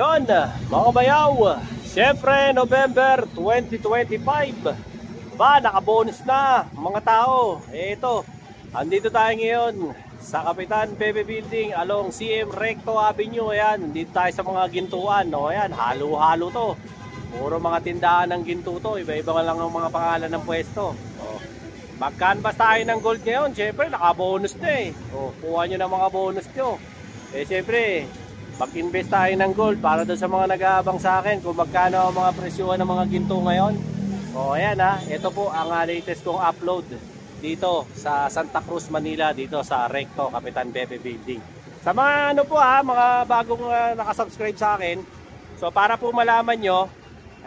Yon, mga bayaw, siyempre November 2025. Ba, nakabonus na mga tao. Ito, andito tayo ngayon sa Kapitan Pepe Building along CM Recto Avenue. Ayan, dito tayo sa mga gintuan. O, ayan, halo-halo to. Puro mga tindahan ng ginto to. Iba-iba lang ang mga pangalan ng pwesto. O, mag-canvas tayo ng gold ngayon. Siyempre, nakabonus na eh. O, kuha nyo ng mga bonus nyo. Siyempre, mag-invest tayo ng gold para doon sa mga nag-aabang sa akin kung magkano ang mga presyuhan ng mga ginto ngayon. O ayan ha, ito po ang latest kong upload dito sa Santa Cruz, Manila, dito sa Recto Kapitan Pepe Building. Sa mga ano po ha, mga bagong nakasubscribe sa akin, so para po malaman nyo,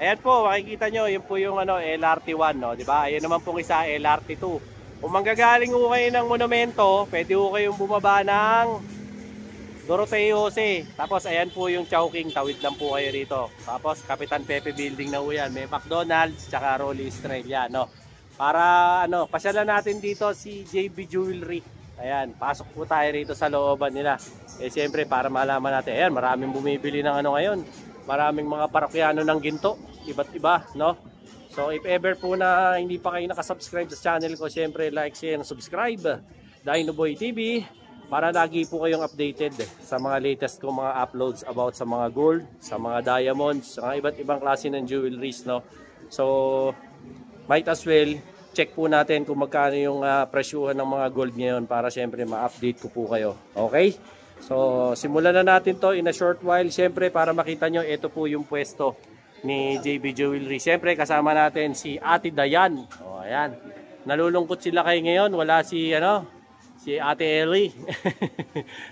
ayan po, makikita nyo, yun po yung LRT1, no? Diba? Ayan naman pong isa, LRT2. Kung manggagaling ho kayo ng monumento, pwede ho kayong bumaba ng Doroteo Jose. Tapos ayan po yung Chowking, tawid lang po kayo rito. Tapos Kapitan Pepe Building na po yan. May McDonald's tsaka Rolly Estrella, no? Para pasyalan natin dito si JB Jewelry. Ayan, pasok po tayo rito sa looban nila. Siyempre para malaman natin. Ayan, maraming bumibili ng ngayon. Maraming mga parokyano ng ginto, iba't iba, no? So if ever po na hindi pa kayo nakasubscribe sa channel ko, siyempre like, share, and subscribe. Dinoboy TV. Para lagi po kayong updated sa mga latest kong mga uploads about sa mga gold, sa mga diamonds, sa mga iba't ibang klase ng jewelries, no? So, might as well, check po natin kung magkano yung presyuhan ng mga gold ngayon para syempre ma-update ko po kayo. Okay? So, simulan na natin to in a short while. Syempre, para makita nyo, ito po yung pwesto ni JB Jewelry. Syempre, kasama natin si Ate Dayan. O, ayan. Nalulungkot sila kayo ngayon. Wala si, si Ate Ellie.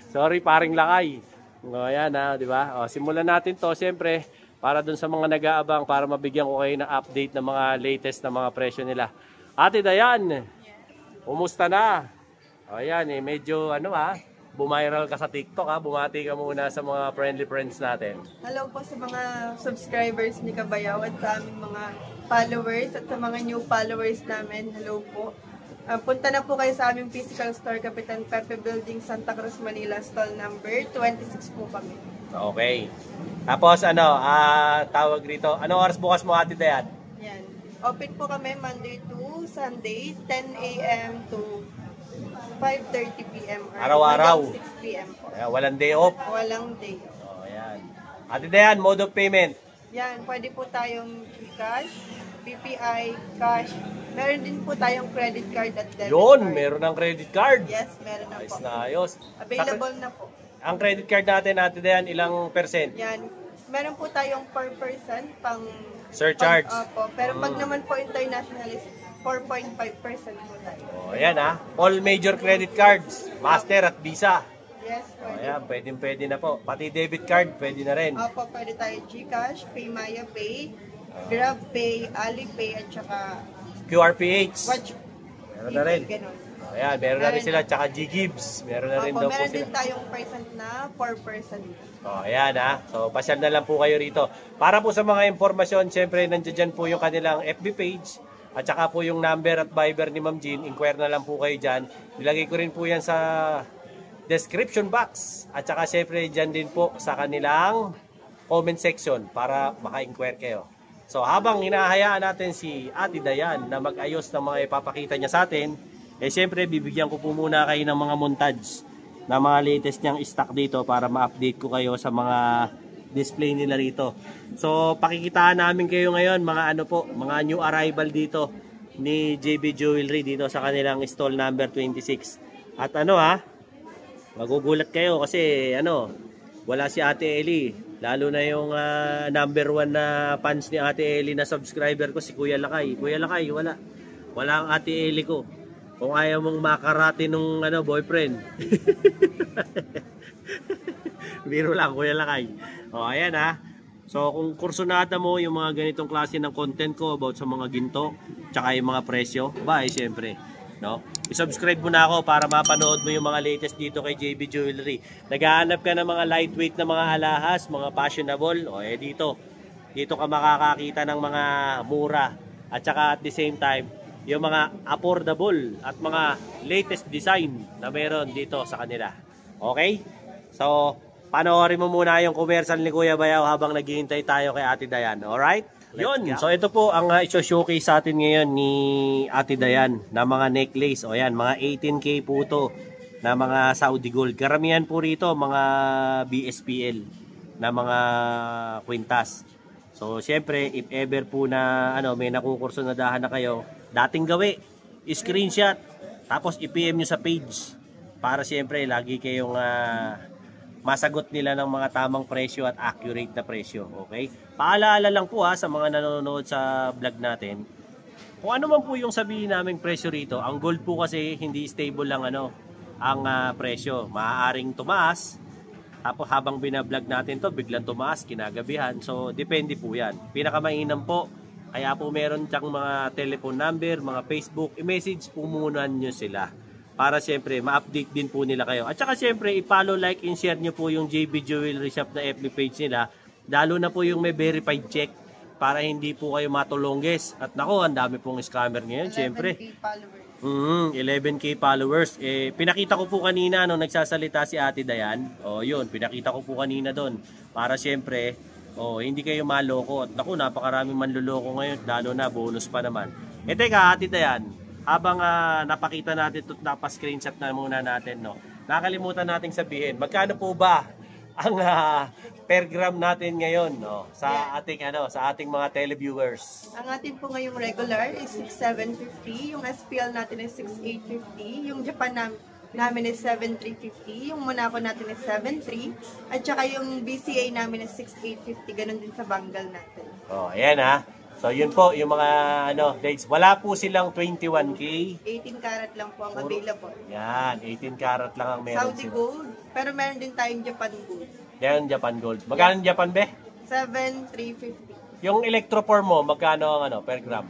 Sorry, paring lakay. O, ayan ha, di ba? O, simulan natin to, siyempre, para dun sa mga nag-aabang, para mabigyan ko kayo ng update ng mga latest na mga presyo nila. Ate Dayan, kumusta na? O, ayan, medyo, bumiral ka sa TikTok ha. Bumati ka muna sa mga friendly friends natin. Hello po sa mga subscribers ni Kabayaw at sa aming mga followers at sa mga new followers namin. Hello po. Punta na po kayo sa aming physical store, Kapitan Pepe Building, Santa Cruz, Manila, stall number 26 po kami. Okay. Tapos tawag rito, anong oras bukas mo, Ate Dayan? Yan. Open po kami Monday to Sunday, 10 a.m. to 5:30 p.m. Araw-araw. 6 p.m. po. Ayan, walang day off? Walang day off. Oh, ayan. Ate Dayan, mode of payment? Yan, pwede po tayong GCash, BPI, cash. Meron din po tayong credit card at debit Yun, card. meron ng credit card. Yes, meron na Ayos po. na ayos. Available na po. Ang credit card natin, Ate Dayan, ilang percent? Yan. Meron po tayong 4% pang surcharge. Opo. Pero pag naman po international is 4.5% po tayo. Oh, ayan ha. All major credit cards, Master at Visa. Yes, Oh, pwede. ayan, pwede na po. Pati debit card, pwede na rin. Opo, pwede tayo GCash, PayMaya Pay, GrabPay, Alipay, at saka QRPH. Watch. Meron na rin. Ganun. Oh, ayan, meron na rin sila. Tsaka G-Gibbs. Meron na rin Opo, daw po meron sila. din tayong percent na 4%. Oh, ayan ha. So, pasyal na lang po kayo rito. Para po sa mga impormasyon, syempre, nandiyan po yung kanilang FB page. At saka po yung number at Viber ni Ma'am Jean. Inquire na lang po kayo dyan. Nilagay ko rin po yan sa description box. At saka syempre, dyan din po sa kanilang comment section para maka-inquire kayo. So, habang hinahayaan natin si Ate Dayan na mag-ayos ng mga ipapakita niya sa atin, syempre, bibigyan ko po muna kayo ng mga montage na mga latest niyang stock dito para ma-update ko kayo sa mga display nila rito. So, pakikitaan namin kayo ngayon, mga mga new arrival dito ni JB Jewelry dito sa kanilang stall number 26. At magugulat kayo kasi wala si Ate Ellie. Lalo na yung number 1 na fans ni Ate Ellie na subscriber ko, si Kuya Lakay. Kuya Lakay, wala. Wala ang Ate Ellie ko. Kung ayaw mong makarati nung boyfriend. Biro lang, Kuya Lakay. O, ayan ha. So, kung kursunada mo yung mga ganitong klase ng content ko about sa mga ginto, tsaka yung mga presyo, siyempre, no? I-subscribe mo na ako para mapanood mo yung mga latest dito kay JB Jewelry. Naghahanap ka ng mga lightweight na mga alahas, mga fashionable, dito. Dito ka makakakita ng mga mura. At saka at the same time, yung mga affordable at mga latest design na meron dito sa kanila. Okay? So, panoorin mo muna yung commercial ni Kuya Bayaw habang naghihintay tayo kay Ate Dayan. Alright? Yun. So ito po ang i-showcase sa atin ngayon ni Ate Dayan na mga necklace. O yan, mga 18K po ito na mga Saudi Gold. Karamihan po rito mga BSPL na mga kwintas. So syempre, if ever po na may nakukurso na dahan na kayo, dating gawi, screenshot, tapos i-PM nyo sa page para syempre lagi kayong masagot nila ng mga tamang presyo at accurate na presyo. Okay? Paalala lang po sa mga nanonood sa vlog natin. Kung ano man po yung sabihin naming presyo rito, ang gold po kasi hindi stable lang ang presyo. Maaaring tumaas, tapos habang binablog natin to, biglang tumaas, kinagabihan. So, depende po yan. Pinakamainam po, kaya po meron siyang mga telephone number, mga Facebook, i-message po muna nyo sila. Para siyempre, ma-update din po nila kayo. At saka siyempre, i-follow, like, and share nyo po yung JB Jewelry Shop na FB page nila. Lalo na po yung may verified check para hindi po kayo matulongges. At nako, ang dami pong scammer ngayon, siyempre. 11K followers. 11K followers. Pinakita ko po kanina nung nagsasalita si Ate Dayan. Yun, pinakita ko po kanina doon. Para siyempre, hindi kayo maloko. At naku, napakaraming manluloko ngayon. Lalo na, bonus pa naman. Teka, Ate Dayan, habang napakita natin ito, napa-screenshot na muna natin, nakalimutan nating sabihin, magkano po ba ang per gram natin ngayon sa ating mga televiewers? Ang atin po ngayong regular is 6,750, yung SPL natin is 6,850, yung Japan namin is 7,350, yung Monaco natin is 7,300, at saka yung BCA namin is 6,850, ganun din sa Bengal natin. Ayan So yun po yung mga dates. Wala po silang 21K. 18 karat lang po ang available. Yan, 18 karat lang ang meron Saudi Gold, pero meron din tayong Japan Gold. Yan, Japan Gold. Magkano Japan be? 7,350. Yung electroform mo, magkano ang per gram?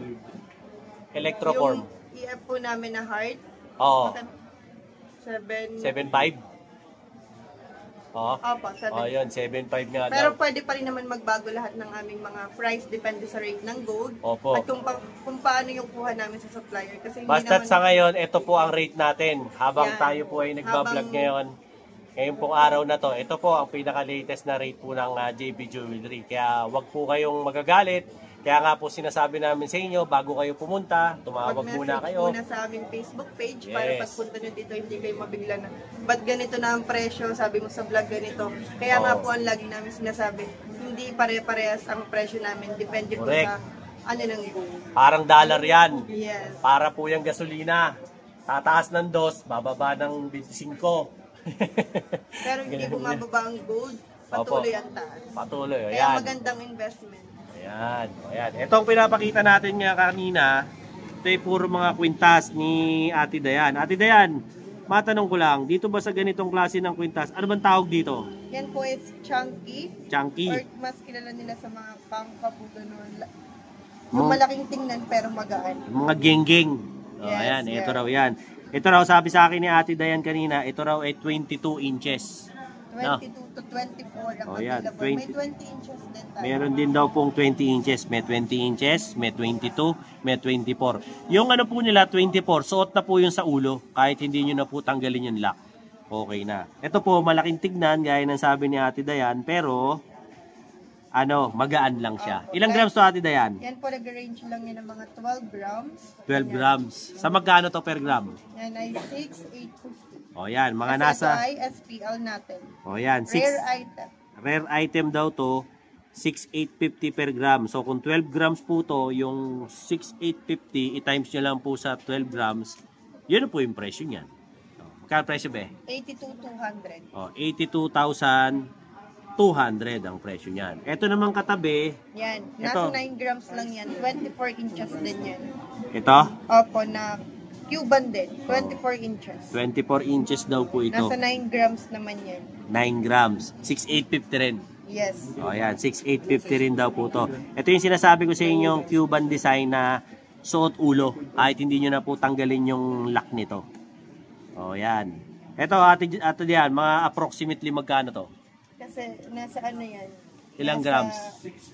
Electroform. Yung EF po namin na heart. Oo. 7.5. 7.5? Opo, 7. Yun, 7.5 nga Pero daw. pwede pa rin naman magbago lahat ng aming mga price, depende sa rate ng gold. Opo. At kung paano yung kuha namin sa supplier. Kasi Basta't sa ngayon, ito po ang rate natin. Habang tayo po ay nagbablog ngayon pong araw na to, ito po ang pinaka-latest na rate po ng JB Jewelry. Kaya wag po kayong magagalit. Kaya nga po sinasabi namin sa inyo, bago kayo pumunta, tumawag muna kayo. Muna sa aming Facebook page para pagpunta nyo dito, hindi kayo mabigla na, ba't ganito na ang presyo, sabi mo sa vlog ganito. Kaya nga po ang lagi namin sinasabi, hindi pare-parehas ang presyo namin, depende po sa ng gold. Parang dollar yan. Yes. Para po yung gasolina. Tataas ng 2, bababa ng 25. Pero hindi bumababa ang gold, patuloy ang taas. Patuloy, Kaya magandang investment. Ayan. Itong pinapakita natin nga kanina, ito ay puro mga kwintas ni Ate Dayan. Ate Dayan, matanong ko lang, dito ba sa ganitong klase ng kwintas, ano bang tawag dito? Yan po is chunky. Chunky. Or mas kilala nila sa mga pangkaputo noon. Malaking tingnan pero magaan. Mga genggeng. Ayan, ito raw yan. Ito raw, sabi sa akin ni Ate Dayan kanina, ito raw ay 22 inches. 22 to 24 ang available. May 20 inches din tayo. Meron din daw pong 20 inches. May 20 inches, may 22, may 24. Yung po nila, 24, suot na po yung sa ulo. Kahit hindi nyo na po tanggalin yung lock. Okay na. Ito po, malaking tignan, gaya ng sabi ni Ate Dayan. Pero, magaan lang siya. Ilang grams to, Ate Dayan? Yan po, nag-range lang yan ng mga 12 grams. 12 grams. Sa magkano to per gram? Yan ay 6,850. Yan, mga nasa... SSI, SPL natin. Yan, Rare item. Rare item daw to, 6,850 per gram. So, kung 12 grams po to, yung 6,850, i-times nyo lang po sa 12 grams, yun po yung presyo niyan. Magkano presyo ba? 82,200. 82,200 ang presyo niyan. Ito naman katabi. Yan, nasa 9 grams lang yan. 24 inches din yan. Ito? Opo, na Cuban din. 24 inches. 24 inches daw po ito. Nasa 9 grams naman yan. 9 grams. 6,850 rin. Yes. Yan. 6,850 rin daw po to. Ito yung sinasabi ko sa inyo, Cuban design na suot ulo. Kahit hindi nyo na po tanggalin yung lock nito. Yan. Ito, ate diyan, mga approximately magkano to? Kasi nasa yan? Ilang grams?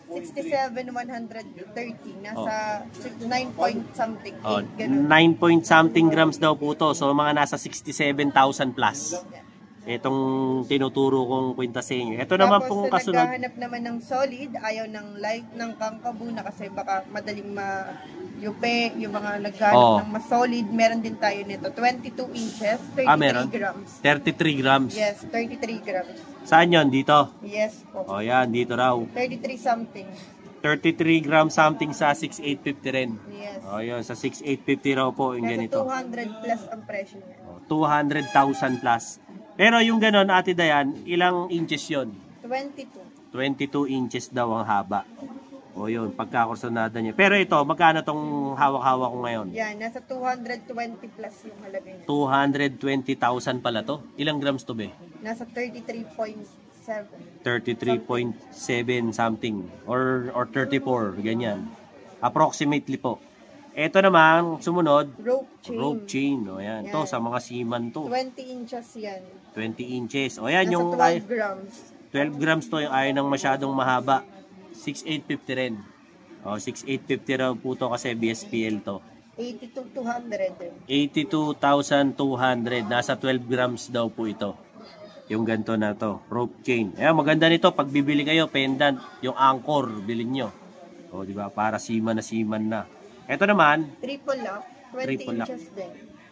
67,130. Nasa 9 point something. 9 point something grams daw po to. So, mga nasa 67,000 plus. itong tinuturo kong kwenta sa inyo. Ito naman pong Tapos sa kasunod. naghahanap naman ng solid, ayaw ng light ng kangkabuna kasi baka madaling yupe, yung mga naghahanap ng mas solid, meron din tayo nito. 22 inches, 33 grams. 33 grams. Yes, 33 grams. Saan yun? Dito? Yes po. O yan, dito raw. 33 something. 33 grams something sa 6,850 rin. Yes. O yun, sa 6,850 raw po yung Nasa ganito. 200 plus ang presyo niya. 200,000 plus. Pero yung ganon, Ate Dayan, ilang inches yon? 22. 22 inches daw ang haba. O yun, pagkakursonada niya. Pero ito, magkano tong hawak-hawak ko ngayon? Yan, nasa 220 plus yung halaga niya. 220,000 pala to. Ilang grams to be? Nasa 33.7. 33.7 something. Or 34, ganyan. Approximately po. Ito naman, sumunod, Rope chain. rope chain. O yan, Yan. to sa mga seaman to. 20 inches yan. 20 inches. O yan, Nasa yung 12 grams. 12 grams to, yung ayaw ng masyadong mahaba. 6,850 rin. O, 6,850 raw po to kasi BSPL to. 82,200. 82,200. Nasa 12 grams daw po ito. Yung ganito na to. Rope chain. Ayan, maganda nito. Pag bibili kayo, pendant. Yung anchor, bilhin nyo. O, di ba? Para seaman na. Ito naman, Triple lock. 20 Triple lock. inches din.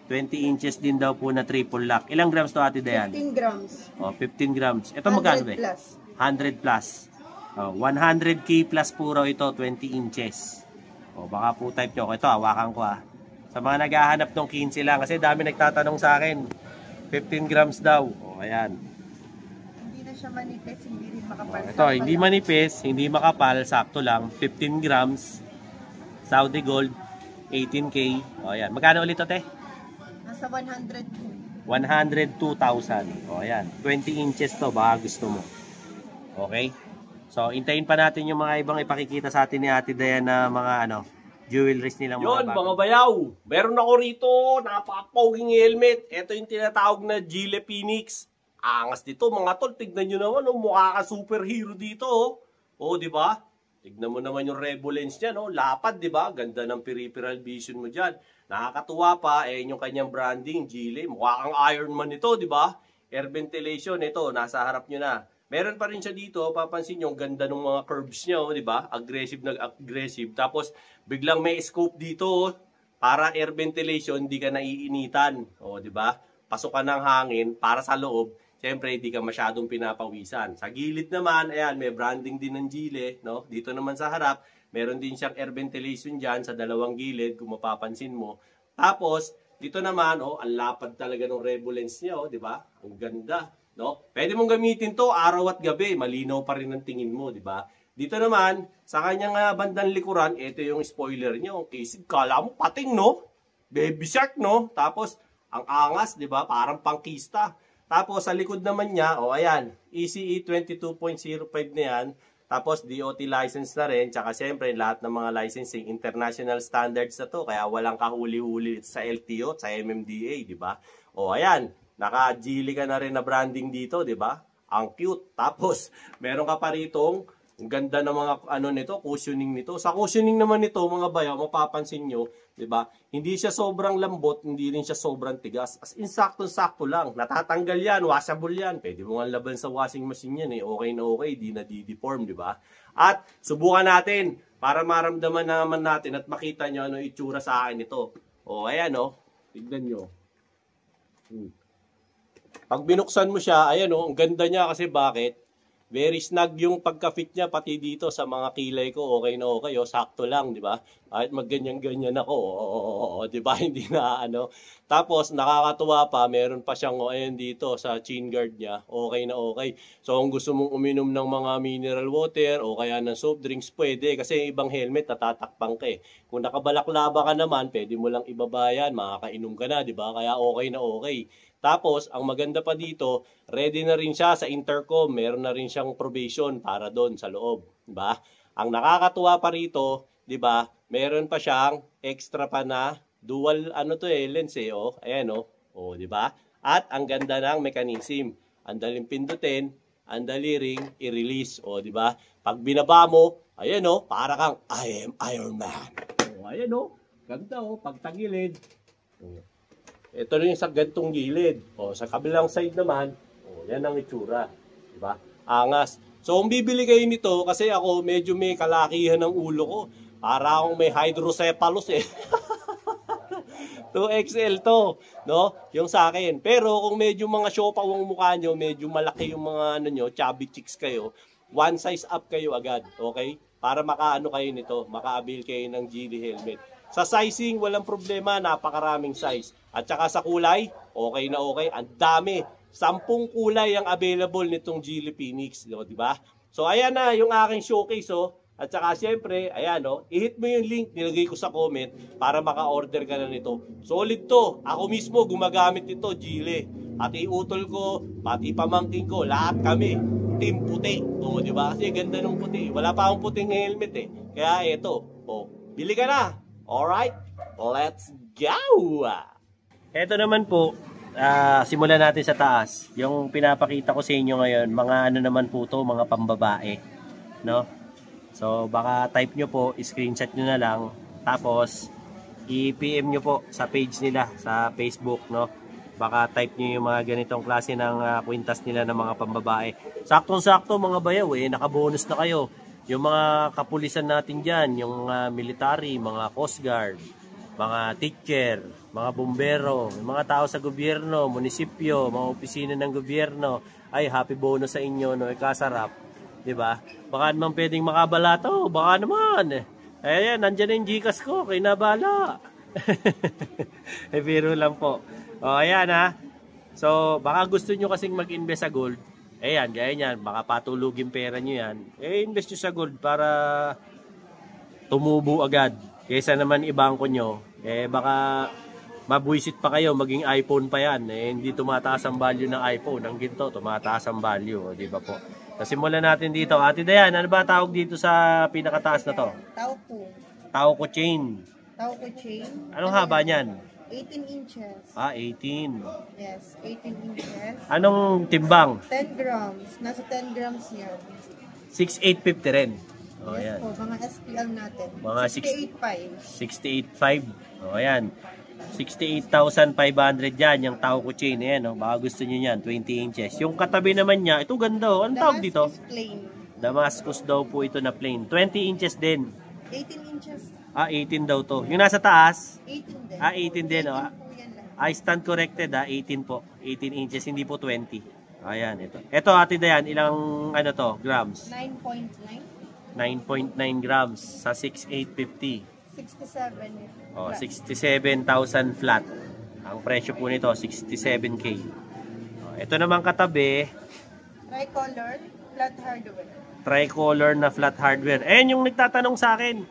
20 inches din daw po na triple lock. Ilang grams to, Ate Dayan? 15 grams. O, 15 grams. Ito magkano ba? 100 plus. 100 plus. O, 100k plus po raw ito, 20 inches. O, baka po type nyo. Ito, hawakan ko ah. Sa mga naghahanap ng 15 lang. Kasi dami nagtatanong sa akin. 15 grams daw. O, ayan. Hindi na siya manipis, hindi rin makapal. Ito, hindi manipis, hindi makapal, sakto lang. 15 grams. Saudi Gold, 18K. O, ayan. Magkano ulit ito, te? Nasa 102. 102,000. O, ayan. 20 inches to, baka gusto mo. Okay? So, intayin pa natin yung mga ibang ipakikita sa atin ni Ate Dayan na mga jewelries nilang Yun, mga mga bayaw. Meron ako rito, napaka-poging helmet. Ito yung tinatawag na Gile Phoenix. Angas dito, mga tol. Tignan nyo naman, mukha ka superhero dito. Di ba? Tignan mo naman yung Revo lens niya, lapad, di ba? Ganda ng peripheral vision mo dyan. Nakakatuwa pa, yung kanyang branding, Gile. Mukha kang Iron Man ito, di ba? Air ventilation, ito, nasa harap nyo na. Meron pa rin siya dito, papansin nyo, ganda ng mga curves niya, di ba? Aggressive na aggressive. Tapos, biglang may scope dito, para air ventilation, hindi ka naiinitan. Di ba? Pasok ka ng hangin, para sa loob, siyempre, hindi ka masyadong pinapawisan. Sa gilid naman, ayan, may branding din ng Gile, Dito naman sa harap, meron din siyang air ventilation dyan sa dalawang gilid, kung mapapansin mo. Tapos, dito naman, ang lapad talaga ng Revo lens niya, di ba? Ang ganda. Pwede mong gamitin to araw at gabi, malinaw pa rin ang tingin mo, di ba? Dito naman, sa kanyang bandang likuran, ito yung spoiler niya. Okay, kala mo pating, Baby shark, Tapos, ang angas, di ba? Parang pangkista. Tapos, sa likod naman niya, ayan, ECE 22.05 na yan. Tapos, DOT license na rin. Tsaka, siyempre, lahat ng mga licensing, international standards na to. Kaya, walang kahuli-huli sa LTO, sa MMDA, di ba? Ayan. Naka-Gile ka na rin na branding dito, di ba? Ang cute. Tapos, meron ka pa ritong ang ganda ng mga nito, cushioning nito. Sa cushioning naman nito, mga bayaw, mapapansin nyo, di ba? Hindi siya sobrang lambot, hindi rin siya sobrang tigas. As in, sakto-sakto lang. Natatanggal yan, washable yan. Pwede mo nga laban sa washing machine yan, Okay na okay, di na di-deform, di ba? At, subukan natin, para maramdaman naman natin at makita nyo ano itsura sa akin ito. Ayan, tignan nyo. Pag binuksan mo siya, ayan ang ganda niya kasi bakit? Very snug yung pagka-fit niya pati dito sa mga kilay ko. Okay na okay, sakto lang, di ba? Kahit magganyan-ganyan ako, di ba? Hindi na Tapos nakakatuwa pa, meron pa siyang ayan dito sa chin guard niya. Okay na okay. So kung gusto mong uminom ng mga mineral water o kaya ng soft drinks, pwede kasi ibang helmet natatakpang ka eh. Kung nakabalaklaba ka naman, pwede mo lang ibaba yan, makakainom ka na, di ba? Kaya okay na okay. Tapos, ang maganda pa dito, ready na rin siya sa intercom. Meron na rin siyang probation para doon sa loob. Diba? Ang nakakatuwa pa rito, diba, meron pa siyang extra pa na dual lens Ayan diba? At ang ganda ng mechanism. Ang daling pindutin, ang dali ring i-release. Diba? Pag binaba mo, ayan para kang I am Iron Man. Ayan ganda pag tagilid. Ito rin sa gantong gilid. Sa kabilang side naman, Oh, yan ang itsura. Diba? Angas. So, kung bibili kayo nito, kasi ako medyo may kalakihan ng ulo ko. Para akong may hydrocephalus eh. 2XL to, no? Yung sa akin. Pero kung medyo mga siopaw ang mukha nyo, medyo malaki yung mga ano nyo, chubby chicks kayo, one size up kayo agad, okay? Para makaano kayo nito, maka-avail kayo ng Geely helmet. Sa sizing, walang problema, napakaraming size. At saka sa kulay, okay na okay, ang dami. 10 kulay ang available nitong Geely Phoenix, di ba? So ayan na yung aking showcase, oh. At saka siyempre, ayan, oh, i-hit mo yung link, nilagay ko sa comment para maka-order ka na nito. Solid to. Ako mismo gumagamit nito, Geely. Pati utol ko, pati pamangkin ko, lahat kami. Team puti. O, di ba? Kasi ganda ng puti. Wala pa akong puting helmet eh. Kaya ito, oh, bili ka na. Alright? Let's go! Ito naman po, simulan natin sa taas. Yung pinapakita ko sa inyo ngayon, mga ano naman po to, mga pambabae. No? So, baka type nyo po, screenshot nyo na lang. Tapos, i-PM nyo po sa page nila, sa Facebook, no? Baka type nyo yung mga ganitong klase ng kwintas nila ng mga pambabae. Saktong-sakto mga bayaw eh, nakabonus na kayo. Yung mga kapulisan natin dyan, yung mga military, mga coast guard, mga teacher, mga bumbero, mga tao sa gobyerno, munisipyo, mga opisina ng gobyerno, ay happy bonus sa inyo, no? Ikasarap. Diba? Baka naman pwedeng makabala to. Baka naman. Ayan, nandyan yung Gcash ko. Kinabala. Biro lang po. O, ayan ha. So, baka gusto nyo kasing mag-invest sa gold. Ayan, gaya nyan. Baka patulugin pera nyo yan. Invest nyo sa gold para tumubo agad. Kaysa naman ibangko nyo. Baka mabuisit pa kayo. Maging iPhone pa yan. Hindi tumataas ang value ng iPhone. Ang ginto, tumataas ang value. Diba po? So, simulan natin dito. Ate Dayan, ano ba tawag dito sa pinakataas na to? Tauco. Tauco chain. Tauco chain. Anong haba niyan? 18 inches. 18. Yes, 18 inches. Anong timbang? 10 grams. Nasa 10 grams yan. 6,850 rin. O, Yes ayan. po, mga SPL natin. Mga 68.5. 68,500. O, ayan. 68,500 yan, yung Tauco chain. Ayan, no? Baka gusto nyo yan, 20 inches. Yung katabi naman niya, ito ganda. Anong tawag dito? Damascus plain. Damascus daw po ito na plain. 20 inches din. 18 inches. 18 daw to. Yung nasa taas? 18 din. 18 din. 18 O. po yan lahat. Stand corrected 18 po. 18 inches, hindi po 20. Ayan, ito. Ito, Ate Dayan, ilang ano to, grams? 9.9. 9.9 grams sa 6,850. 67. Oh, 67,000 flat. Ang presyo po nito, 67K. Oh, ito naman katabi, Tricolor, flat hardware. tricolor na flat hardware. Ayan yung nagtatanong sa akin.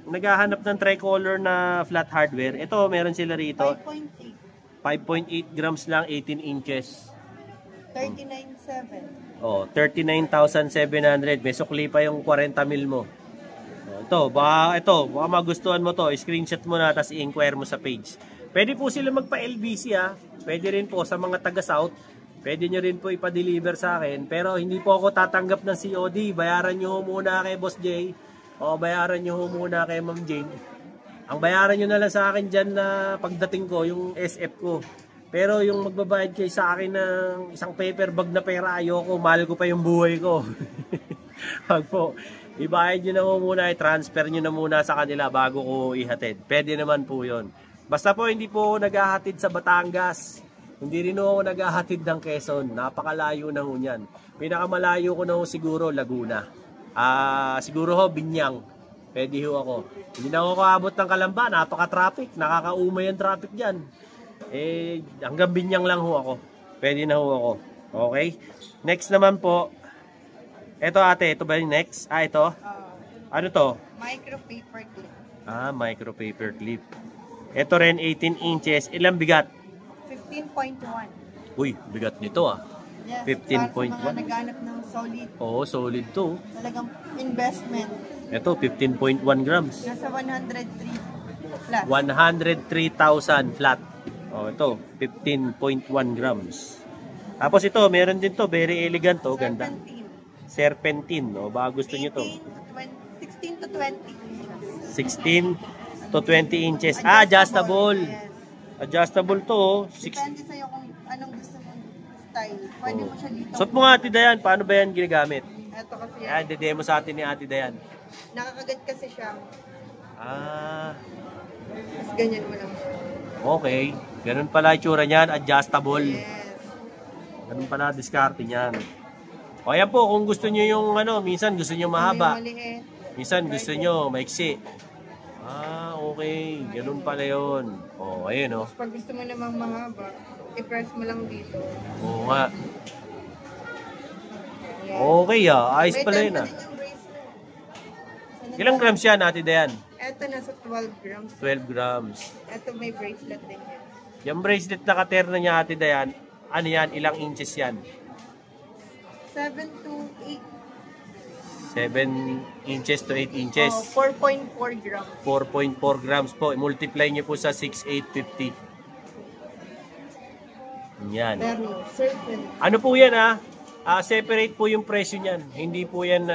Naghahanap ng tricolor na flat hardware. Ito, meron sila rito. 5.8. 5.8 grams lang, 18 inches. 39.7. Oh, 39,700. May sukli pa yung 40 mil mo. Baka magustuhan mo to, screenshot mo na, tapos i-inquire mo sa page. Pwede po sila magpa-LBC ha. Pwede rin po sa mga taga-South. Pwede nyo rin po ipa-deliver sa akin. Pero hindi po ako tatanggap ng COD. Bayaran nyo muna kay Boss Jay. O bayaran nyo muna kay Ma'am Jane. Ang bayaran nyo na lang sa akin dyan na pagdating ko, yung SF ko. Pero yung magbabayad kayo sa akin ng isang paper bag na pera, ayoko. Mahal ko pa yung buhay ko. Wag po. Ibayad nyo na muna, i-transfer nyo na muna sa kanila bago ko ihatid. Pwede naman po yun. Basta po hindi po naghahatid sa Batangas. Hindi rin ako naghahatid ng Quezon. Napakalayo na ho yan. Pinakamalayo ko na ho siguro Laguna. Siguro ho Binyang. Pwede ho ako. Hindi na ako kaabot ng Kalamba. Napaka-traffic. Nakakaumay ang traffic dyan. Hanggang Binyang lang ho ako. Pwede na ho ako. Okay? Next naman po. Ito ate, ito ba yung next? Ito? Ano to? Micro paper clip. Micro paper clip. Ito rin 18 inches. Ilang bigat? 15.1. Uy, bigat nito Yes, 15.1. para sa mga naghanap ng solid. Oo, solid to. Talagang investment. Ito, 15.1 grams. Nasa 103 plus. 103,000 flat. Ito, 15.1 grams. Tapos ito, meron din to. Very elegant to. Ganda. Serpentine. Baka gusto nyo to. 16 to 20. 16 to 20 inches. Adjustable. Yes. Adjustable to. Depende sa'yo kung anong gusto mong style. style. Pwede mo siya dito. Suot mo nga, Ate Dayan, paano ba yan ginagamit? Ito kasi Ayan, yan. didemo sa atin ni Ate Dayan. Nakakagat kasi siya. Ah, Tapos ganyan mo lang siya. okay. Ganun pala itsura niyan, adjustable. Yes. Ganun pala diskarte niyan. O ayan po, kung gusto niyo yung ano, minsan gusto niyo mahaba. May maliit. Minsan gusto niyo maiksi. Ah, okay. Ganun pala yun. O, ayun o. Tapos pag gusto mo namang mahaba, i-press mo lang dito. Oo nga. Yan. Okay ayos May pala time yun pa ah. din yung bracelet. Ilang grams yan, Ate Dayan? Ito nasa 12 grams. 12 grams. Ito may bracelet din yan. Yung bracelet na katerna niya, Ate Dayan, ano yan? Ilang inches yan? 7 to 8. 7 inches to 8 inches. Oh, 4.4 grams. 4.4 grams po. I-multiply niyo po sa 6,850. Yan. Pero, certain. Ano po yan separate po yung presyo niyan. Hindi po yan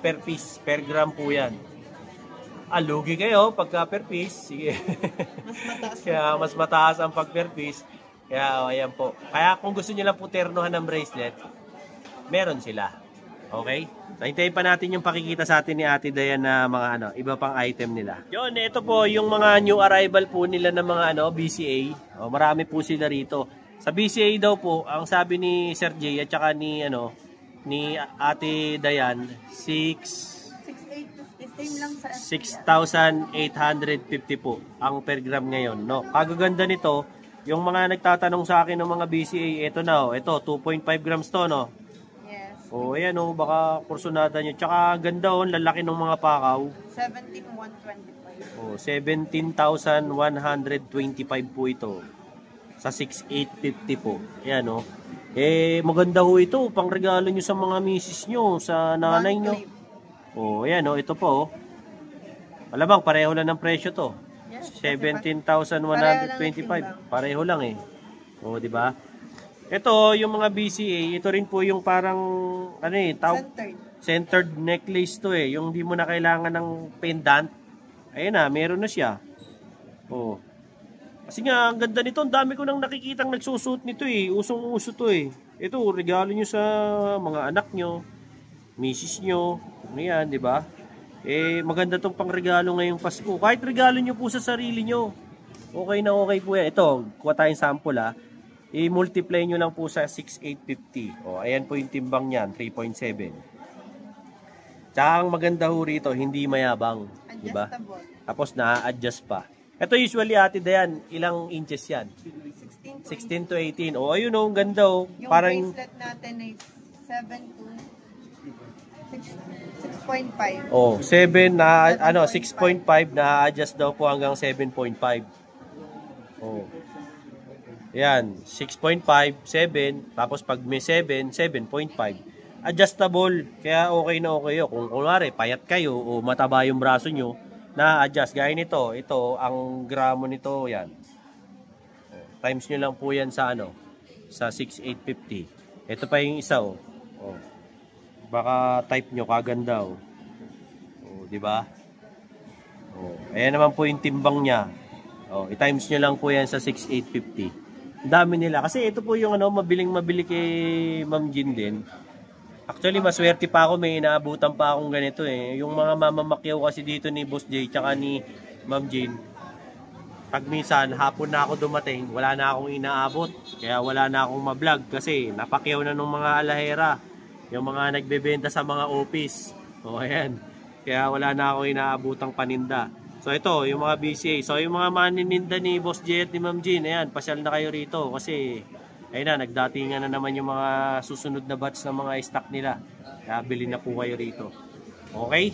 per piece, per gram po yan. Lugi kayo pagka per piece. Sige. Mas mataas. Kaya mas mataas ang pag per piece. Kaya ayan po. Kaya kung gusto niyo lang po ternohan ng bracelet, meron sila. Okay? Nahintayin pa natin yung pakikita sa atin ni Ate Dayan na mga iba pang item nila. Yun, ito po yung mga new arrival po nila ng mga BCA. Marami po sila rito. Sa BCA daw po, ang sabi ni Sir Jay at saka ni ni Ate Dayan, 6,850. Same lang sa 6,850 po ang per gram ngayon, no? Kagaganda nito, yung mga nagtatanong sa akin ng mga BCA, ito na, ito 2.5 grams to, no? Yes. Ayan baka kursunada nyo. Tsaka ganda lalaki ng mga pakaw. 17,125. 17,125 po ito. Sa 6,850 po. Ayan maganda ito, pang regalo nyo sa mga misis nyo, sa nanay nyo. Ayan ito po. Malamang pareho lang ng presyo to. Yes, 17,125. Pareho lang di ba? Ito, yung mga BCA, ito rin po yung parang centered necklace to yung di mo na kailangan ng pendant. Ayun meron na siya. Kasi nga, ang ganda nito, ang dami ko nang nakikitang nagsusuot nito Usong-uso to Ito, regalo nyo sa mga anak nyo, misis nyo, yan, di ba? Maganda tong pang regalo ngayong Pasko. Kahit regalo nyo po sa sarili nyo, okay na okay po yan. Ito, kuha tayong sample I-multiply nyo lang po sa 6,850. Ayan po yung timbang niyan, 3.7. Tsaka ang maganda ho rito, hindi mayabang. Di ba? Tapos na-adjust pa. Ito usually, Ate Dayan, ilang inches yan? 16 to 18. Ayun ang ganda Yung parang bracelet natin ay 7 to 6.5. 7 na 6.5 na adjust daw po hanggang 7.5. Yan, 6.5, 7, tapos pag may 7, 7.5. Adjustable, kaya okay na okay kung kunwari payat kayo o mataba yung braso nyo, na-adjust. Gaya nito, ito, ang gramo nito, yan. Times nyo lang po yan sa sa 6,850. Ito pa yung isa, Baka type nyo, kaganda, di ba? Ayan naman po yung timbang niya. I-times nyo lang po yan sa 6,850. Ang dami nila. Kasi ito po yung mabiling-mabili kay Ma'am Jean din. Actually, maswerte pa ako, may inaabutan pa akong ganito Yung mga mamamakyaw kasi dito ni Boss Jay tsaka ni Ma'am Jean, pag minsan, hapon na ako dumating, wala na akong inaabot. Kaya wala na akong ma-vlog kasi napakyaw na ng mga alahera. Yung mga nagbebenta sa mga office. Ayan. Kaya wala na akong inaabutang paninda. So ito, yung mga BCA. So yung mga manininda ni Boss Jay at ni Ma'am Jean, ayan, pasyal na kayo rito kasi ayun na, nagdatingan na naman yung mga susunod na batch ng mga stock nila. Kaya bilhin na po kayo rito. Okay?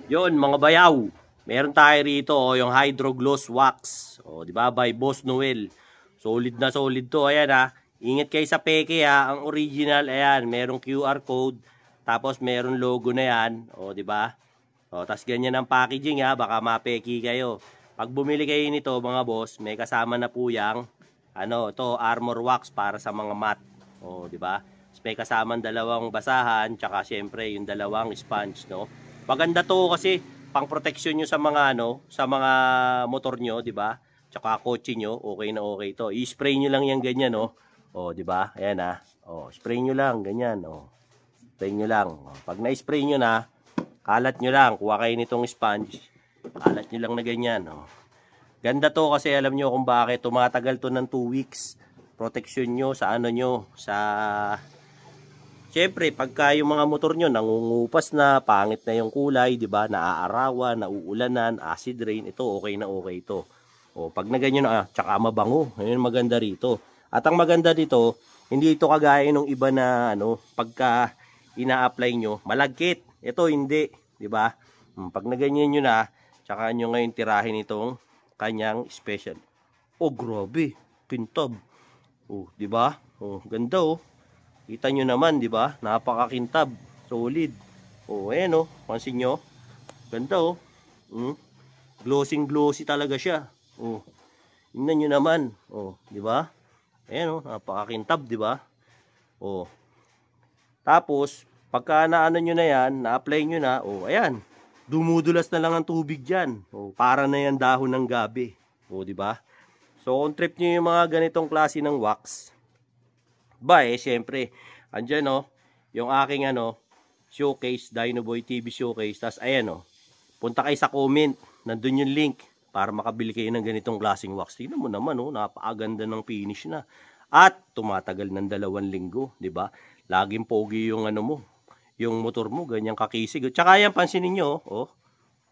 Yun, mga bayaw. Meron tayo rito, yung Hydro Gloss Wax. Di ba? By Boss Noel. Solid na solid to. Ayan Ingat kayo sa peke Ang original, ayan, merong QR code. Tapos meron logo na yan. Di ba? Tapos ganyan ang packaging baka mapeki kayo. Pag bumili kayo nito, mga boss, may kasama na po yang ito, armor wax para sa mga mat. Di ba? May kasamang dalawang basahan, tsaka syempre yung dalawang sponge, no? Maganda to kasi pang protection nyo sa mga sa mga motor nyo, di ba? Tsaka kotse nyo, okay na okay to. I-spray nyo lang yan ganyan, no? O, di ba? Ayan ah. O, spray nyo lang, ganyan. O, spray nyo lang. O, pag na-spray nyo na, kalat nyo lang. Kuha kayo nitong sponge. Kalat nyo lang na ganyan. O. Ganda to kasi alam nyo kung bakit. Tumatagal to ng 2 weeks. Protection nyo sa ano nyo. Siyempre, pagka yung mga motor nyo nangungupas na, pangit na yung kulay, di ba? Naaarawan, nauulanan, acid rain. Ito, okay na okay ito. O, pag na ganyan na, tsaka mabango. Ayun maganda rito. At ang maganda dito, hindi ito kagaya ng iba na pagka ina-apply nyo, malagkit. Ito hindi, di ba? Pag na ganyan nyo na, tsaka nyo ngayon tirahin itong kanyang special. Oh, grabe, kintab. Oh, di ba? Oh, ganda oh. Kita nyo naman, di ba? Napakakintab, solid. Oh, ayan oh, pansin nyo. Ganda oh. Glossy talaga siya. Oh. Tingnan nyo naman. Oh, di ba? Ayan oh, napakakintab, di ba? Oh. Tapos, pagka naano nyo na yan, na-apply nyo na, oh, ayan. Dumudulas na lang ang tubig diyan. Oh, para na yan dahon ng gabi. Oh, di ba? So, kung trip nyo yung mga ganitong klase ng wax, syempre, andyan oh, yung aking showcase, Dinoboy TV showcase. Tas ayan oh, punta kayo sa comment, nandun yung link para makabili kayo ng ganitong klaseng wax. Tingnan mo naman oh, napakaganda ng finish na. At tumatagal ng 2 linggo, di ba? Laging pogi yung mo, yung motor mo, ganyang kakisig. Tsaka yan, pansinin nyo oh,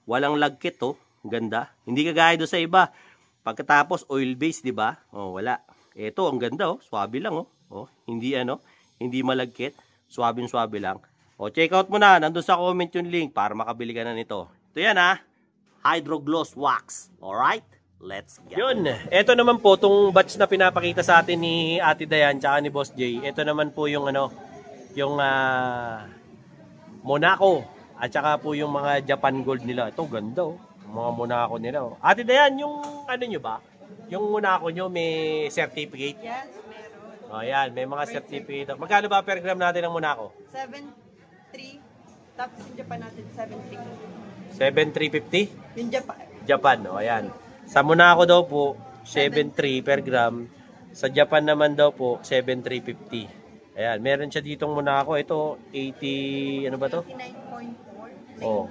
walang lagkit oh, ganda. Hindi kagaya do sa iba. Pagkatapos oil base, di ba? Oh, wala. Ito ang ganda oh, swabe lang oh. Oh, hindi hindi malagkit, swabe lang. O, check out mo na, nandun sa comment yung link para makabili ka na nito. Ito yan ha, Hydro Gloss Wax. Alright, let's go. Yun, ito naman po, itong batch na pinapakita sa atin ni Ate Dayan tsaka ni Boss Jay. Ito naman po yung yung Monaco at saka po yung mga Japan Gold nila. Ito ganda oh, mga Monaco nila oh. Ate Dayan, yung nyo ba? Yung Monaco nyo may certificate? Yes, meron. O yan, may mga certificate. Magkano ba per gram natin ang Monaco? 7.3. Tapos yung Japan natin, 7.3. 7,350? Yung Japan. Japan, o ayan. Sa Monaco daw po, 7,3 per gram. Sa Japan naman daw po, 7,350. Ayan, meron siya ditong Monaco. Ito, 80, ano ba to? 89.4. Oh,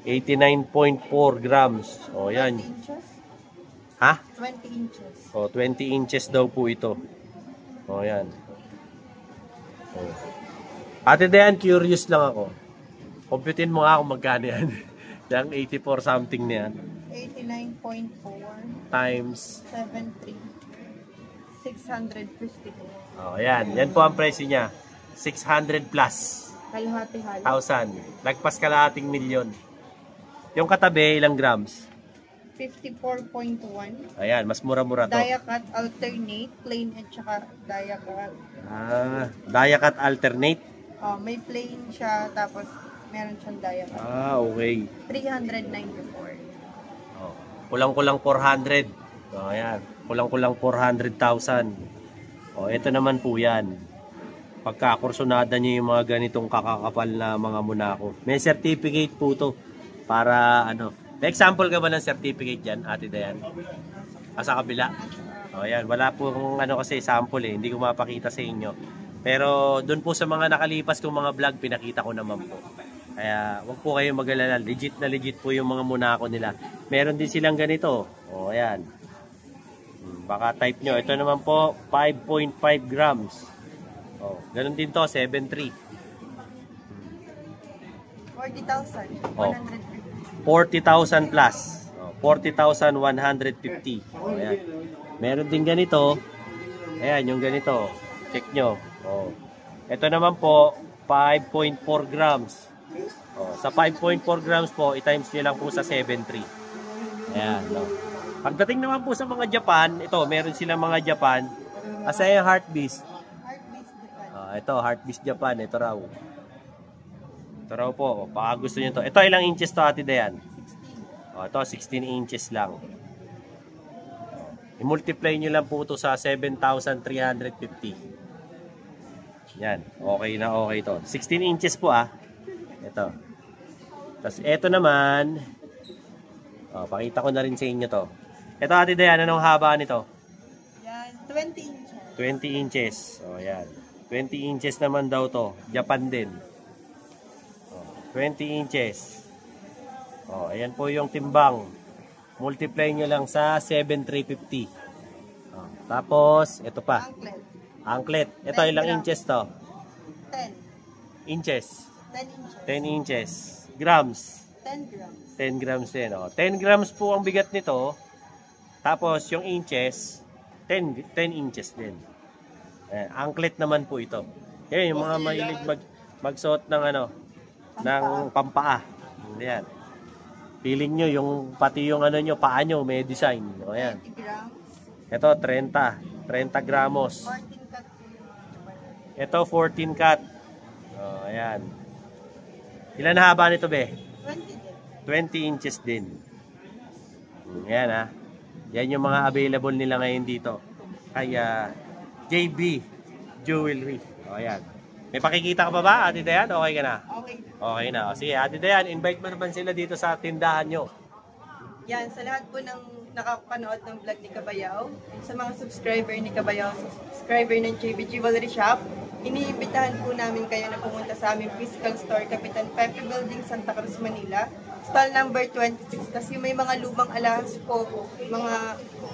89.4 grams. O, yan. 20 inches? Ha? 20 inches. O, 20 inches daw po ito. O, yan. O. Ate Dayan, curious lang ako. Computein mo nga kung magkano yan. Yung 84 something na yan. 89.4 Times 73. 650. Oh, yan. Yan po ang presyo niya. 600 plus. Kalahati-hati. 1,000. Lagpas kalahating milyon. Yung katabi, ilang grams? 54.1. Ayan, mas mura-mura to. Dia-cut alternate, plain at saka dia-cut. Dia-cut alternate? Oh, may plain siya, tapos meron siyang dia-cut. Okay. 394. Oh, kulang-kulang 400. Oh, ayan. Kulang-kulang 400,000. Oh, ito naman po yan. Pagkakursunada niyo yung mga ganitong kakakapal na mga Monaco. May certificate po to. Para may example ka ba ng certificate dyan, Ate Dayan? Sa kabila. O yan, wala pong kasi sample hindi ko mapakita sa inyo. Pero doon po sa mga nakalipas kong mga vlog, pinakita ko naman po. Kaya wag po kayong mag-alala, legit na legit po yung mga Monaco nila. Meron din silang ganito. O ayan. Baka type nyo. Ito naman po, 5.5 grams. O, ganun din to, 7.3. 40,000. Oh. 150. 40,000 plus. 40,150. Ayan. Meron din ganito. Ayan, yung ganito. Check nyo. Oh. Ito naman po, 5.4 grams. Oh, sa 5.4 grams po, i-times nyo lang po sa 7.3. Ayan. No. Pagdating naman po sa mga Japan, ito, meron silang mga Japan. Asa yung Heart Beast? Heart Beast Japan. Ito, Heart Beast Japan. Ito raw. Ito raw po. Baka gusto nyo to. Ito, ilang inches to, Ate Dayan? 16. Ito, 16 inches lang. I-multiply nyo lang po ito sa 7,350. Yan. Okay na okay to. 16 inches po Ito. Tapos ito naman, pakita ko na rin sa inyo to. Ito, Ate Dayan, anong haba nito? Yan, 20 inches. 20 inches. O, yan. 20 inches naman daw to. Japan din. O, 20 inches. O, ayan po yung timbang. Multiply nyo lang sa 7,350. O, tapos, ito pa. Anklet. Anklet. Ito, 10 ilang grams. inches to? 10. Inches. 10 inches. 10 inches. Grams. 10 grams. 10 grams din. O. 10 grams po ang bigat nito. Tapos, yung inches, 10 inches din. Anklet naman po ito. Yan, yung mga mahilig magsuot ng ng pampaa. Yan. Feeling nyo, pati yung nyo, paa nyo, may design. O, yan. 20 grams. Ito, 30 gramos. 14 cut. Ito, 14 cut. O, ayan. Ilan na haba nito, be? 20 din. 20 inches din. Yan, ha. Yan yung mga available nila ngayon dito. Kaya, JB Jewelry. O, ayan. May pakikita ka pa ba, Ate Dayan? Okay ka na? Okay. Okay na. O, sige, Ate Dayan, invite mo naman sila dito sa tindahan nyo. Yan, sa lahat po ng nakapanood ng vlog ni Kabayaw, sa mga subscriber ni Kabayaw, subscriber ng JB Jewelry Shop, iniimbitahan po namin kayo na pumunta sa aming physical store, Kapitan Pepe Building, Santa Cruz, Manila. Stall number 26 kasi may mga lumang alahas po, mga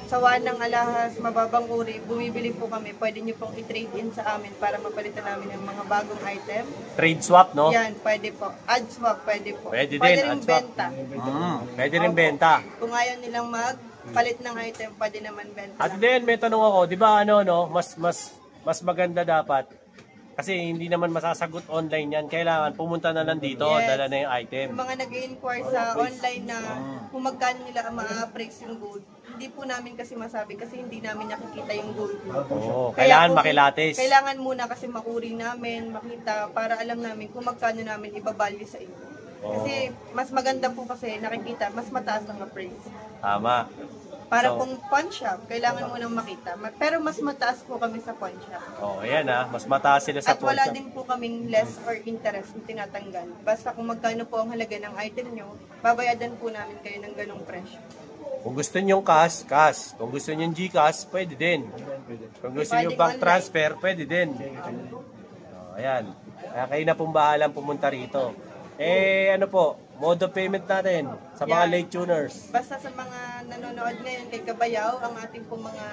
sawa ng alahas, mababang uri, bumibili po kami. Pwede nyo pong i-trade in sa amin para mapalitan namin ng mga bagong item. Trade swap, no? Yan, pwede po. Add swap, pwede po. Pwede din, rin add swap. benta. Pwede rin benta. Kung ayaw nilang magpalit ng item, pwede naman benta. Ate Dayan, may tanong ako, di ba mas maganda dapat kasi hindi naman masasagot online yan. Kailangan pumunta na lang dito, Yes. dala na yung item. Yung mga nag-inquire sa online na kung magkano nila ma-appraise yung gold, hindi po namin kasi masabi kasi hindi namin nakikita yung gold. Oo, Kaya kailangan kung- makilatis. Kailangan muna kasi mauri namin, makita, para alam namin kung magkano namin ibabalyo sa inyo. Kasi mas maganda po kasi nakikita, mas mataas ang appraise. Tama. Para So- kung pawn shop, kailangan mo nang makita. Pero mas mataas po kami sa pawn shop. Oh, ayan mas mataas sila sa At wala pawn shop. din po kaming less or interest na tinatanggal. Basta kung magkano po ang halaga ng item nyo, babayadan po namin kayo ng ganong presyo. Kung gusto niyo cash, cash. Kung gusto niyo GCash, pwede din. Kung gusto niyo Pwede bank online. transfer, pwede din. Oh, ayan. Kaya kayo na pong bahalang pumunta rito. Ano po, mode of payment natin sa mga Yan. late tuners. Basta sa mga nanonood ngayon kay Kabayaw, ang ating pong mga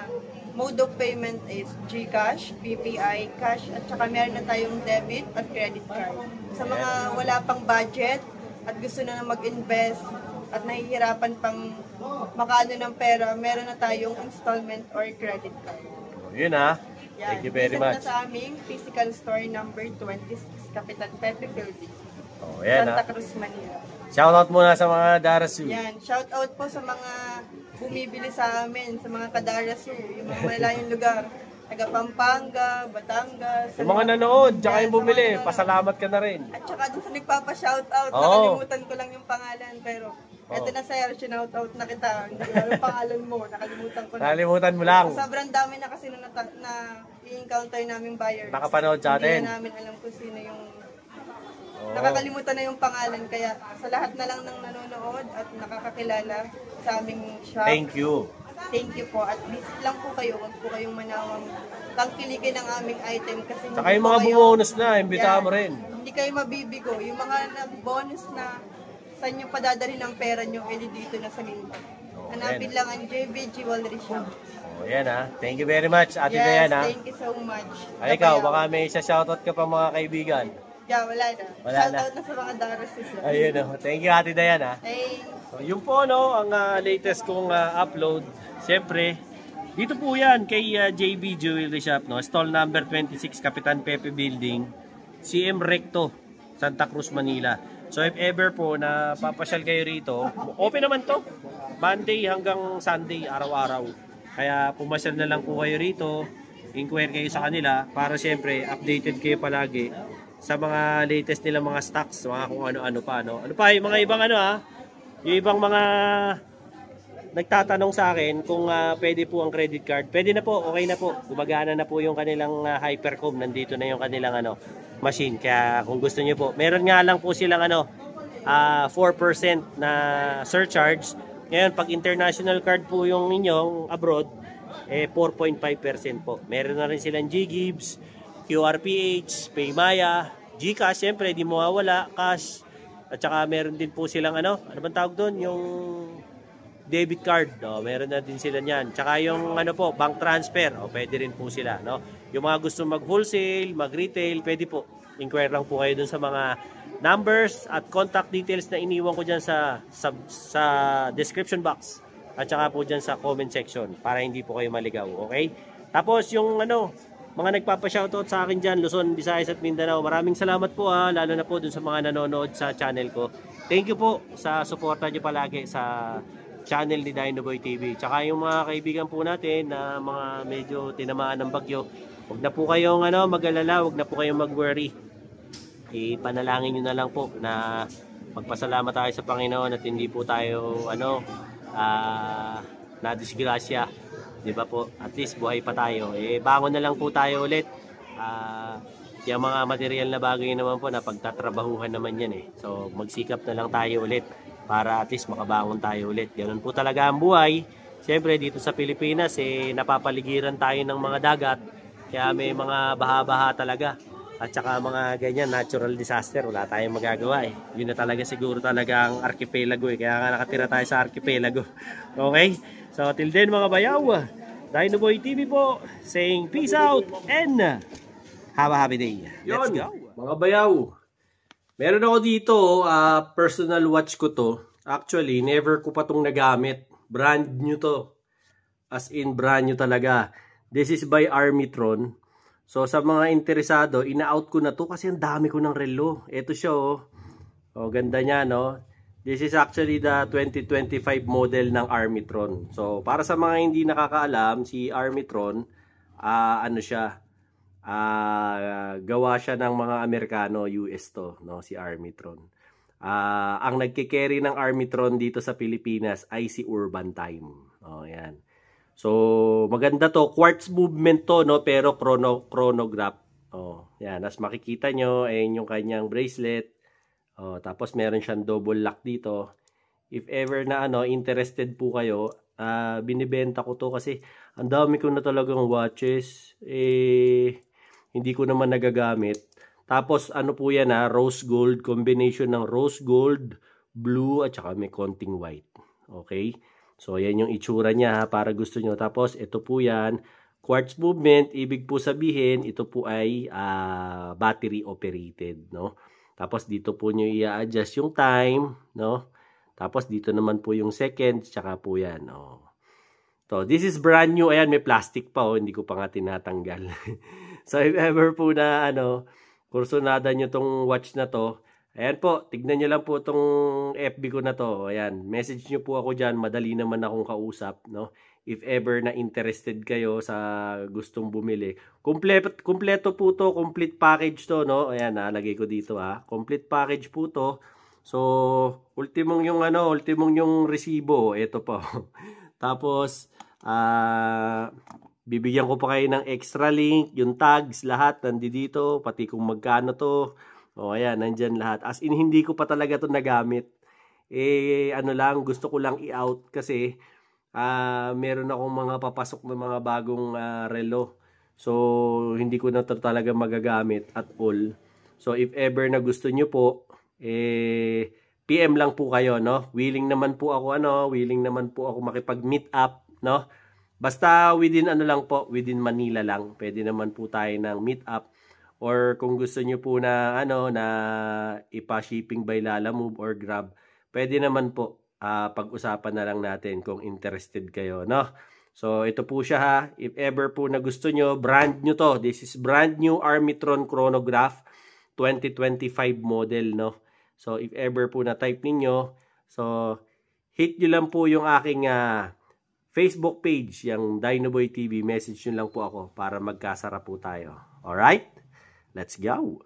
mode of payment is GCash, BPI, cash, at saka meron na tayong debit at credit card. Sa mga wala pang budget at gusto na mag-invest at nahihirapan pang makaano ng pera, meron na tayong installment or credit card. Yun Thank you very Visit much. na sa aming physical store number 26, Kapitan Pepe Building, Oh, ayan Santa Cruz, Manila. Shoutout muna sa mga Darasu. Yan, shout out po sa mga bumibili sa amin, sa mga kadarasu, yung mga malalayong lugar, taga Pampanga, Batangas. Yung mga nanood, tsaka Yan, yung sa bumili, mga nanonood. pasalamat ka na rin. At saka dun sa nagpapa-shout out, Oo. nakalimutan ko lang yung pangalan, pero Oo. eto na sir, shout out na kita. Hindi ko alam yung pangalan mo, nakalimutan ko na. Nakalimutan mo lang. Sobrang dami na kasi na i-encounter naming buyers. Nakapanood sa Hindi atin. na namin alam kung sino yung Oo. nakakalimutan na yung pangalan. Kaya sa lahat na lang ng nanonood at nakakakilala sa aming shop, Thank you. thank you po. At visit lang po kayo, huwag po kayong manawang tangkilikin ng aming item. Kasi Saka hindi yung po mga kayo- bonus na, imbitahan Yan. mo rin. Hindi kayo mabibigo. Yung mga bonus na saan nyo padadali ng pera nyo, edi dito na sa link. Hanapin lang ang JB Jewelry Shop. Oh, yan Thank you very much, Ate Yes, Dayan thank you so much. Ay, ikaw, Kabayaw. baka may isa-shoutout ka pa mga kaibigan. Yeah, wala na. Wala Shout na. out na sa mga Daros sila. Ayun Thank you, Ate Dayan Hey, So, yun po ang latest kong upload. Siyempre, dito po yan kay JB Jewelry Shop, stall number 26, Kapitan Pepe Building, CM Recto, Santa Cruz, Manila. So if ever po na papasyal kayo rito, open naman to, Monday hanggang Sunday, araw-araw. Kaya pumasyal na lang po kayo rito, inquire kayo sa kanila para siyempre updated kayo palagi sa mga latest nila mga stocks, mga kung ano-ano pa. Ano pa, yung mga ibang yung ibang mga nagtatanong sa akin kung pwede po ang credit card. Pwede na po, okay na po. Gumagana na po yung kanilang Hypercom. Nandito na yung kanilang machine. Kaya kung gusto niyo po, meron nga lang po silang 4% na surcharge. Ngayon, pag international card po yung inyong abroad, 4.5% po. Meron na rin silang G-Gibbs, QRPH, Paymaya, GCash, siyempre di mawawala, cash. At saka meron din po silang ano bang tawag doon? Yung debit card. Meron na din sila niyan. Tsaka yung po, bank transfer. Pwede rin po sila, no? Yung mga gusto mag-wholesale, mag-retail, pwede po. Inquire lang po kayo dun sa mga numbers at contact details na iniwan ko dyan sa description box. At saka po dyan sa comment section para hindi po kayo maligaw, okay? Tapos yung mga nagpapa-shoutout sa akin dyan, Luzon, Visayas at Mindanao, maraming salamat po lalo na po dun sa mga nanonood sa channel ko. Thank you po sa suporta nyo palagi sa channel ni Dinoboy TV. Tsaka yung mga kaibigan po natin na mga medyo tinamaan ng bagyo, huwag na po kayong mag-alala, huwag na po kayong mag-worry. Ipanalangin nyo na lang po na magpasalamat tayo sa Panginoon at hindi po tayo na-disgrasya, di ba po? At least buhay pa tayo. Bangon na lang po tayo ulit. Yung mga material na bagay naman po na pagtatrabahuhan naman yan So magsikap na lang tayo ulit para at least makabangon tayo ulit. Ganun po talaga ang buhay. Siyempre dito sa Pilipinas napapaligiran tayo ng mga dagat. Kaya may mga baha-baha talaga. At saka mga ganyan natural disaster, wala tayong magagawa Yun na talaga siguro talaga ang archipelago Kaya nga nakatira tayo sa archipelago. Okay? So till then mga bayaw, Dinoboy TV po saying peace out and have a happy day. Let's go. Mga bayaw, meron ako dito, personal watch ko to. Actually, never ko pa tong nagamit. Brand new to. As in brand new talaga. This is by Armitron. So sa mga interesado, ina-out ko na to kasi ang dami ko ng relo. Ito siya ganda niya no. This is actually the 2025 model ng Armitron. So para sa mga hindi nakakaalam, si Armitron gawa siya ng mga Amerikano, US to, no, si Armitron. Ang nagke-carry ng Armitron dito sa Pilipinas ay si Urban Time. Yan. So, maganda to. Quartz movement to, no? Pero chronograph. Yan. As makikita nyo, ayun yung kanyang bracelet. Tapos, meron siyang double lock dito. If ever na, interested po kayo, binibenta ko to kasi ang dami ko na talagang watches. Hindi ko naman nagagamit. Tapos, po yan, rose gold. Combination ng rose gold, blue, at saka may konting white. Okay? So, yan yung itsura niya para gusto nyo. Tapos, ito po yan. Quartz movement, ibig po sabihin, ito po ay battery operated, no? Tapos, dito po nyo i-adjust yung time, no? Tapos, dito naman po yung seconds, tsaka po yan, So, this is brand new. Ayan, may plastic pa, hindi ko pa nga tinatanggal. So, if ever po na, kursunada nyo tong watch na to, ayan po, tignan nyo lang po itong FB ko na to. Ayan, message nyo po ako dyan. Madali naman akong kausap, no? If ever na interested kayo sa gustong bumili. Kompleto po to, complete package to, no? Ayan, nalagay ko dito, complete package po to. So, ultimong yung resibo. Ito po. Tapos, bibigyan ko pa kayo ng extra link, yung tags, lahat nandito, pati kung magkano to. Ayan, nandyan lahat. As in, hindi ko pa talaga to nagamit. Gusto ko lang i-out kasi meron akong mga papasok na mga bagong relo. So, hindi ko na to talaga magagamit at all. So, if ever na gusto nyo po, PM lang po kayo, no? Willing naman po ako makipag-meet up, no? Basta within within Manila lang. Pwede naman po tayo ng meet up. Or kung gusto nyo po na na ipa-shipping by Lalamove or Grab, pwede naman po pag-usapan na lang natin kung interested kayo, no? So ito po siya if ever po na gusto nyo, brand new to. This is brand new Armitron chronograph 2025 model, no? So if ever po na type ninyo, so hit nyo lang po yung aking Facebook page, yung Dinoboy TV, message nyo lang po ako para magkasara po tayo. Alright? Let's go!